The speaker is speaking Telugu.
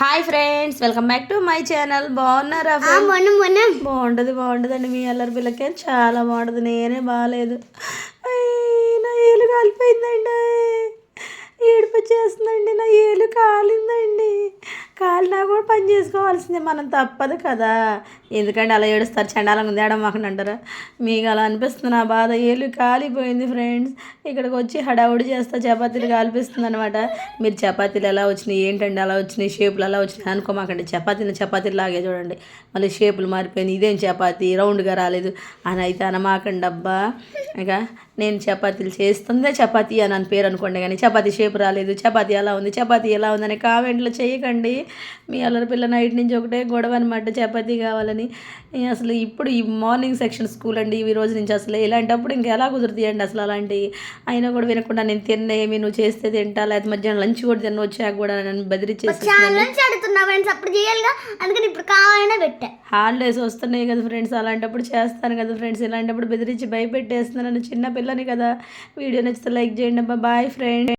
Hi friends, welcome back to my channel. బాగున్నారా? బాగుంటుందండి. మీ అల్లరి పిల్లకే చాలా బాగుంటుంది. నేనే బాగాలేదు. నా ఏలు కాలిపోయిందండి. ఏడుపు వచ్చేస్తుందండి. నా ఏలు కాలిందండి. కాలినా కూడా పని చేసుకోవాల్సిందే, మనం తప్పదు కదా. ఎందుకంటే అలా ఏడుస్తారు, చండాలంగా ఉంది ఏడమాకండి అంటారా? మీకు అలా అనిపిస్తుంది నా బాధ. ఏలు కాలిపోయింది ఫ్రెండ్స్. ఇక్కడికి వచ్చి హడావుడి చేస్తా చపాతీలు కాలిపిస్తుంది అనమాట. మీరు చపాతీలు ఎలా వచ్చినాయి, ఏంటండి అలా వచ్చినాయి, షేపులు ఎలా వచ్చినాయి అనుకోమాకండి. చపాతీలు లాగే చూడండి, మళ్ళీ షేపులు మారిపోయింది. ఇదేం చపాతీ రౌండ్గా రాలేదు అని అయితే అనమాకండి అబ్బా. ఇక నేను చపాతీలు చేస్తుందే చపాతీ అని పేరు అనుకోండి, కానీ చపాతీ షేప్ రాలేదు, చపాతీ ఎలా ఉందని కామెంట్లో చేయకండి. మీ అల్లరి పిల్ల నైట్ నుంచి ఒకటే గొడవ అనమాట, చపాతీ కావాలని. అసలు ఇప్పుడు ఈ మార్నింగ్ సెక్షన్ స్కూల్ అండి ఈ రోజు నుంచి. అసలు ఇలాంటప్పుడు ఇంకా ఎలా కుదురుతాయండి అసలు అలాంటివి. అయినా కూడా వినకుండా నేను తిన్నేమి, నువ్వు చేస్తే తింటా, లేకపోతే మధ్యాహ్నం లంచ్ కూడా తిన్న వచ్చాక కూడా నన్ను బెదిరించేసి హాలిడేస్ వస్తున్నాయి కదా ఫ్రెండ్స్, అలాంటప్పుడు చేస్తాను కదా ఫ్రెండ్స్. ఇలాంటప్పుడు బెదిరించి భయపెట్టేస్తున్నాను. చిన్న పిల్లని కదా. వీడియో నచ్చితే లైక్ చేయండి అబ్బా. Boy friend.